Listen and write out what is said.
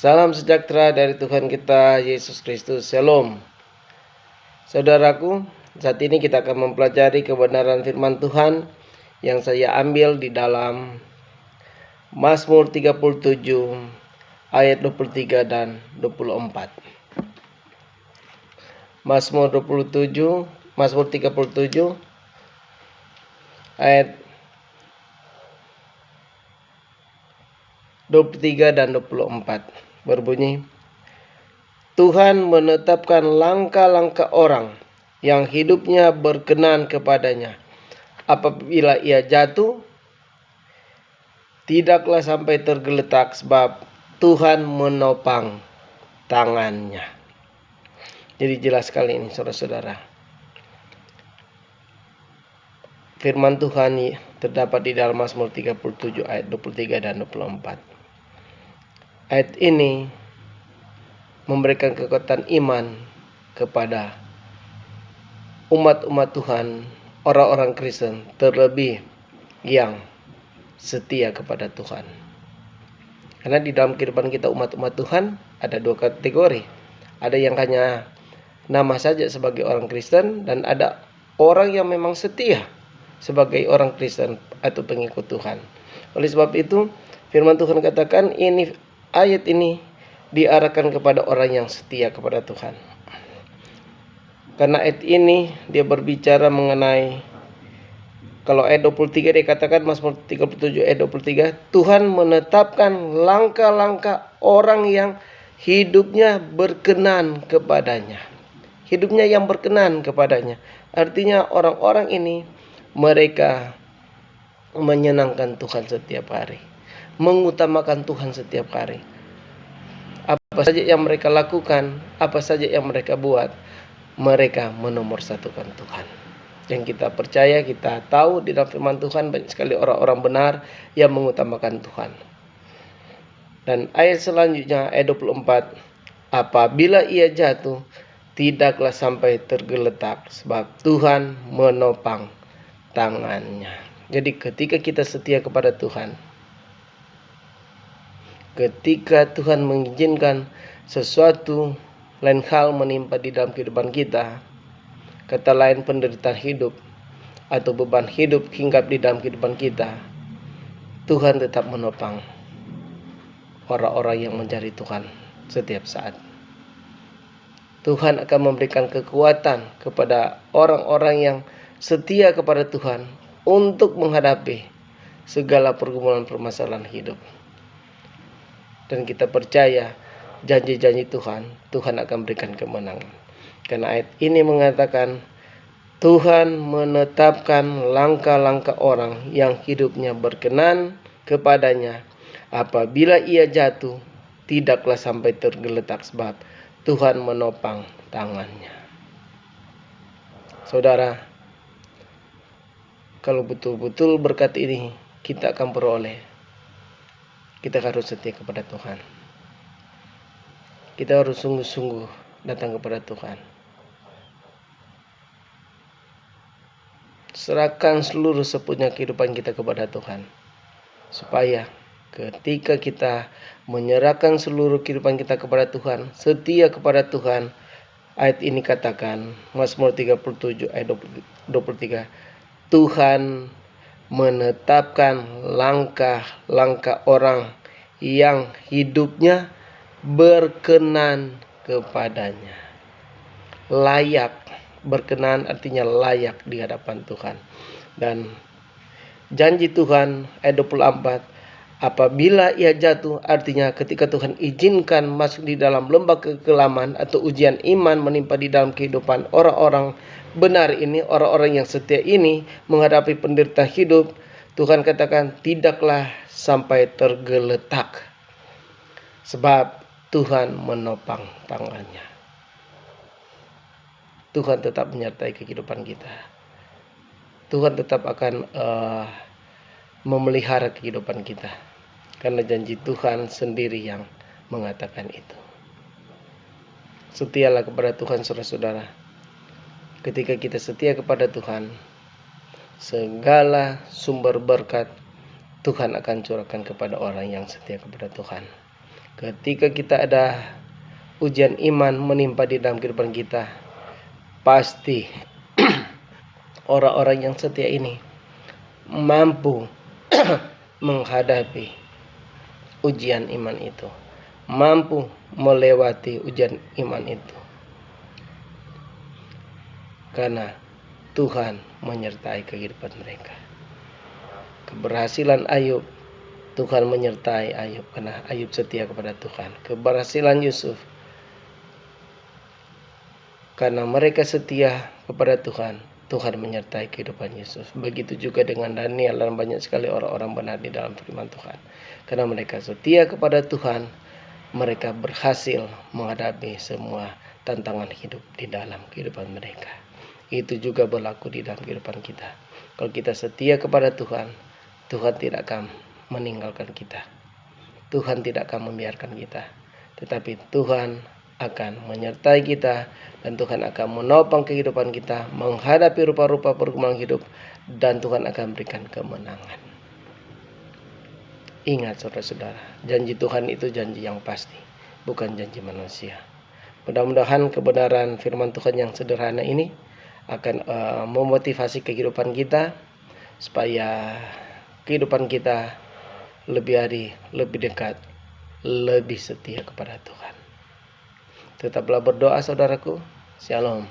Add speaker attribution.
Speaker 1: Salam sejahtera dari Tuhan kita Yesus Kristus. Shalom. Saudaraku, saat ini kita akan mempelajari kebenaran firman Tuhan yang saya ambil di dalam Mazmur 37 ayat 23 dan 24. Mazmur 37 ayat 23 dan 24 berbunyi, Tuhan menetapkan langkah-langkah orang yang hidupnya berkenan kepadanya. Apabila ia jatuh, tidaklah sampai tergeletak, sebab Tuhan menopang tangannya. Jadi jelas sekali ini saudara-saudara. Firman Tuhan terdapat di dalam Mazmur 37 ayat 23 dan 24. Ayat ini memberikan kekuatan iman kepada umat-umat Tuhan, orang-orang Kristen, terlebih yang setia kepada Tuhan. Karena di dalam kehidupan kita umat-umat Tuhan ada dua kategori. Ada yang hanya nama saja sebagai orang Kristen, dan ada orang yang memang setia sebagai orang Kristen atau pengikut Tuhan. Oleh sebab itu, firman Tuhan katakan ayat ini diarahkan kepada orang yang setia kepada Tuhan. Karena ayat ini dia berbicara mengenai, kalau ayat 23 dia katakan, Mazmur 37 ayat 23, Tuhan menetapkan langkah-langkah orang yang hidupnya berkenan kepadanya. Hidupnya yang berkenan kepadanya. Artinya orang-orang ini mereka menyenangkan Tuhan setiap hari, mengutamakan Tuhan setiap hari. Apa saja yang mereka lakukan, apa saja yang mereka buat, mereka menomorsatukan Tuhan. Yang kita percaya, kita tahu di dalam firman Tuhan banyak sekali orang-orang benar yang mengutamakan Tuhan. Dan ayat selanjutnya, ayat 24, apabila ia jatuh, tidaklah sampai tergeletak, sebab Tuhan menopang tangannya. Jadi ketika kita setia kepada Tuhan, ketika Tuhan mengizinkan sesuatu lain hal menimpa di dalam kehidupan kita, kata lain penderitaan hidup atau beban hidup hinggap di dalam kehidupan kita, Tuhan tetap menopang orang-orang yang mencari Tuhan setiap saat. Tuhan akan memberikan kekuatan kepada orang-orang yang setia kepada Tuhan untuk menghadapi segala pergumulan permasalahan hidup. Dan kita percaya janji-janji Tuhan akan berikan kemenangan. Karena ayat ini mengatakan Tuhan menetapkan langkah-langkah orang yang hidupnya berkenan kepadanya. Apabila ia jatuh, tidaklah sampai tergeletak, sebab Tuhan menopang tangannya. Saudara, kalau betul-betul berkat ini kita akan peroleh, kita harus setia kepada Tuhan. Kita harus sungguh-sungguh datang kepada Tuhan. Serahkan seluruh sepenuhnya kehidupan kita kepada Tuhan. Supaya ketika kita menyerahkan seluruh kehidupan kita kepada Tuhan, setia kepada Tuhan, ayat ini katakan, Mazmur 37 ayat 23, Tuhan menetapkan langkah-langkah orang yang hidupnya berkenan kepadanya. Layak, berkenan artinya layak di hadapan Tuhan. Dan janji Tuhan ayat 24, apabila ia jatuh, artinya ketika Tuhan izinkan masuk di dalam lembah kekelaman atau ujian iman menimpa di dalam kehidupan orang-orang benar ini, orang-orang yang setia ini menghadapi penderitaan hidup, Tuhan katakan tidaklah sampai tergeletak, sebab Tuhan menopang tangannya. Tuhan tetap menyertai kehidupan kita. Tuhan tetap akan memelihara kehidupan kita. Karena janji Tuhan sendiri yang mengatakan itu. Setialah kepada Tuhan saudara-saudara. Ketika kita setia kepada Tuhan, segala sumber berkat Tuhan akan curahkan kepada orang yang setia kepada Tuhan. Ketika kita ada ujian iman menimpa di dalam kehidupan kita, pasti orang-orang yang setia ini mampu menghadapi ujian iman itu, mampu melewati ujian iman itu, karena Tuhan menyertai kehidupan mereka. Keberhasilan Ayub, Tuhan menyertai Ayub karena Ayub setia kepada Tuhan. Keberhasilan Yusuf, karena mereka setia kepada Tuhan, Tuhan menyertai kehidupan Yusuf. Begitu juga dengan Daniel dan banyak sekali orang-orang benar di dalam firman Tuhan. Karena mereka setia kepada Tuhan, mereka berhasil menghadapi semua tantangan hidup di dalam kehidupan mereka. Itu juga berlaku di dalam kehidupan kita. Kalau kita setia kepada Tuhan, Tuhan tidak akan meninggalkan kita. Tuhan tidak akan membiarkan kita. Tetapi Tuhan akan menyertai kita, dan Tuhan akan menopang kehidupan kita menghadapi rupa-rupa pergumulan hidup, dan Tuhan akan berikan kemenangan. Ingat saudara-saudara, janji Tuhan itu janji yang pasti, bukan janji manusia. Mudah-mudahan kebenaran firman Tuhan yang sederhana ini akan memotivasi kehidupan kita, supaya kehidupan kita lebih hari, lebih dekat, lebih setia kepada Tuhan. Tetaplah berdoa saudaraku. Shalom.